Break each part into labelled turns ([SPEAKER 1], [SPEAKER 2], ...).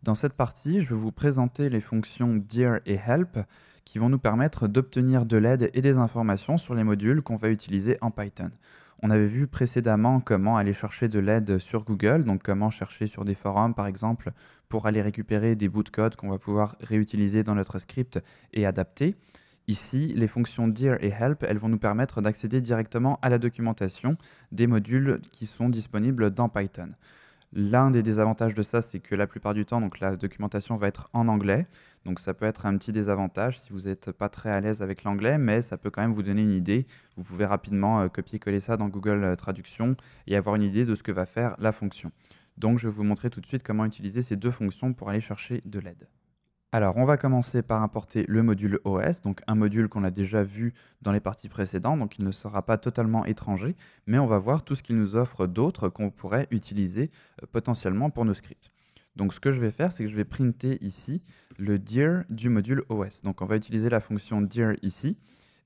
[SPEAKER 1] Dans cette partie, je vais vous présenter les fonctions dir et help qui vont nous permettre d'obtenir de l'aide et des informations sur les modules qu'on va utiliser en Python. On avait vu précédemment comment aller chercher de l'aide sur Google, donc comment chercher sur des forums par exemple pour aller récupérer des bouts de code qu'on va pouvoir réutiliser dans notre script et adapter. Ici, les fonctions dir et help, elles vont nous permettre d'accéder directement à la documentation des modules qui sont disponibles dans Python. L'un des désavantages de ça, c'est que la plupart du temps, donc, la documentation va être en anglais. Donc ça peut être un petit désavantage si vous n'êtes pas très à l'aise avec l'anglais, mais ça peut quand même vous donner une idée. Vous pouvez rapidement copier-coller ça dans Google Traduction et avoir une idée de ce que va faire la fonction. Donc je vais vous montrer tout de suite comment utiliser ces deux fonctions pour aller chercher de l'aide. Alors, on va commencer par importer le module OS, donc un module qu'on a déjà vu dans les parties précédentes, donc il ne sera pas totalement étranger, mais on va voir tout ce qu'il nous offre d'autre qu'on pourrait utiliser potentiellement pour nos scripts. Donc ce que je vais faire, c'est que je vais printer ici le dir du module OS. Donc on va utiliser la fonction dir ici,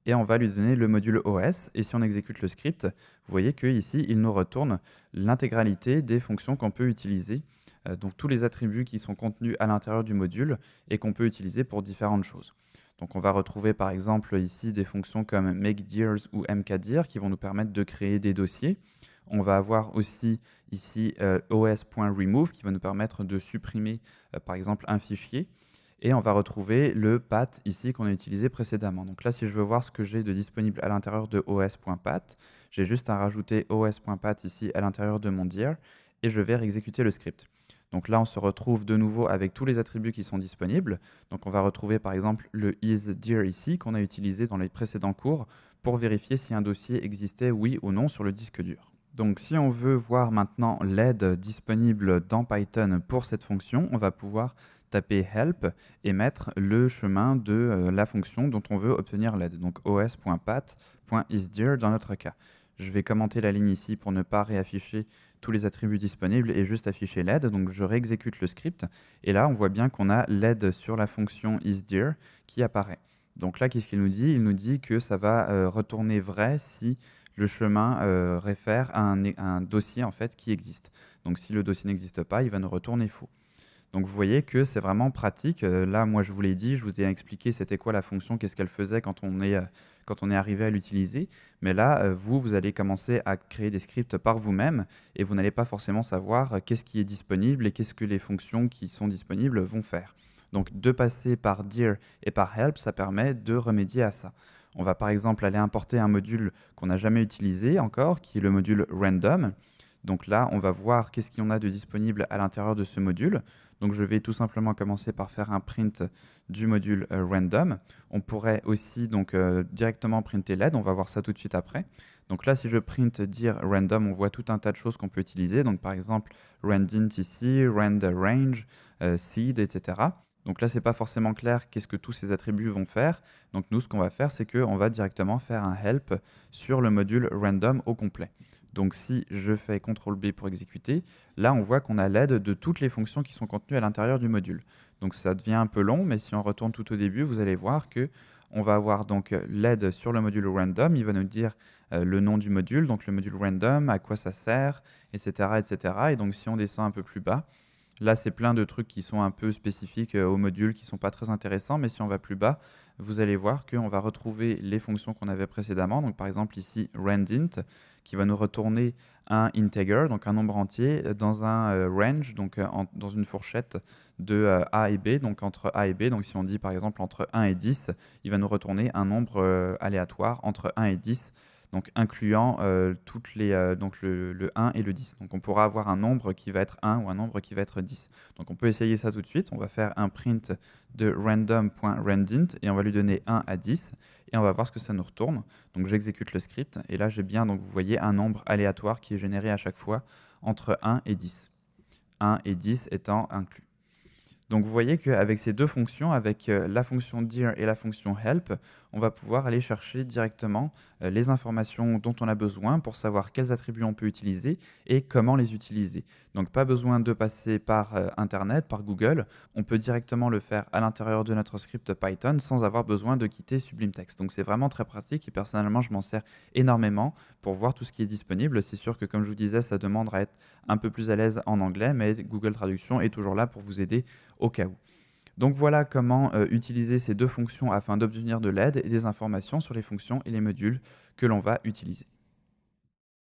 [SPEAKER 1] et on va lui donner le module OS, et si on exécute le script, vous voyez qu'ici, il nous retourne l'intégralité des fonctions qu'on peut utiliser, donc tous les attributs qui sont contenus à l'intérieur du module et qu'on peut utiliser pour différentes choses. Donc on va retrouver par exemple ici des fonctions comme makeDirs ou mkdir qui vont nous permettre de créer des dossiers. On va avoir aussi ici os.remove qui va nous permettre de supprimer par exemple un fichier. Et on va retrouver le path ici qu'on a utilisé précédemment. Donc là, si je veux voir ce que j'ai de disponible à l'intérieur de os.path, j'ai juste à rajouter os.path ici à l'intérieur de mon dir et je vais réexécuter le script. Donc là, on se retrouve de nouveau avec tous les attributs qui sont disponibles. Donc on va retrouver par exemple le isDir ici qu'on a utilisé dans les précédents cours pour vérifier si un dossier existait oui ou non sur le disque dur. Donc si on veut voir maintenant l'aide disponible dans Python pour cette fonction, on va pouvoir taper help et mettre le chemin de la fonction dont on veut obtenir l'aide, donc os.path.isDir dans notre cas. Je vais commenter la ligne ici pour ne pas réafficher tous les attributs disponibles et juste afficher l'aide. Donc je réexécute le script et là on voit bien qu'on a l'aide sur la fonction isDir qui apparaît. Donc là qu'est-ce qu'il nous dit? Il nous dit que ça va retourner vrai si le chemin réfère à un dossier en fait qui existe. Donc si le dossier n'existe pas, il va nous retourner faux. Donc vous voyez que c'est vraiment pratique. Là, moi, je vous l'ai dit, je vous ai expliqué c'était quoi la fonction, qu'est-ce qu'elle faisait quand on est arrivé à l'utiliser. Mais là, vous allez commencer à créer des scripts par vous-même et vous n'allez pas forcément savoir qu'est-ce qui est disponible et qu'est-ce que les fonctions qui sont disponibles vont faire. Donc de passer par dir et par help, ça permet de remédier à ça. On va par exemple aller importer un module qu'on n'a jamais utilisé encore, qui est le module random. Donc là, on va voir qu'est-ce qu'il y en a de disponible à l'intérieur de ce module. Donc je vais tout simplement commencer par faire un print du module random. On pourrait aussi donc directement printer l'aide, on va voir ça tout de suite après. Donc là, si je print dir random, on voit tout un tas de choses qu'on peut utiliser. Donc par exemple, randint ici, rand_range, seed, etc. Donc là, c'est pas forcément clair qu'est-ce que tous ces attributs vont faire. Donc nous, ce qu'on va faire, c'est qu'on va directement faire un help sur le module random au complet. Donc si je fais CTRL-B pour exécuter, là on voit qu'on a l'aide de toutes les fonctions qui sont contenues à l'intérieur du module. Donc ça devient un peu long, mais si on retourne tout au début, vous allez voir que on va avoir donc l'aide sur le module random. Il va nous dire le nom du module, donc le module random, à quoi ça sert, etc., etc. Et donc si on descend un peu plus bas, là, c'est plein de trucs qui sont un peu spécifiques au module, qui ne sont pas très intéressants, mais si on va plus bas, vous allez voir qu'on va retrouver les fonctions qu'on avait précédemment. Donc, par exemple, ici, randint, qui va nous retourner un integer, donc un nombre entier, dans un range, donc dans une fourchette de A et B, donc entre A et B. Donc, si on dit, par exemple, entre 1 et 10, il va nous retourner un nombre aléatoire entre 1 et 10, donc incluant donc le 1 et le 10. Donc on pourra avoir un nombre qui va être 1 ou un nombre qui va être 10. Donc on peut essayer ça tout de suite. On va faire un print de random.randint et on va lui donner 1 à 10 et on va voir ce que ça nous retourne. Donc j'exécute le script et là j'ai bien, donc vous voyez, un nombre aléatoire qui est généré à chaque fois entre 1 et 10. 1 et 10 étant inclus. Donc vous voyez qu'avec ces deux fonctions, avec la fonction dir et la fonction help, on va pouvoir aller chercher directement les informations dont on a besoin pour savoir quels attributs on peut utiliser et comment les utiliser. Donc pas besoin de passer par Internet, par Google, on peut directement le faire à l'intérieur de notre script Python sans avoir besoin de quitter Sublime Text. Donc c'est vraiment très pratique et personnellement je m'en sers énormément pour voir tout ce qui est disponible. C'est sûr que comme je vous disais, ça demande à être un peu plus à l'aise en anglais, mais Google Traduction est toujours là pour vous aider au cas où. Donc voilà comment utiliser ces deux fonctions afin d'obtenir de l'aide et des informations sur les fonctions et les modules que l'on va utiliser.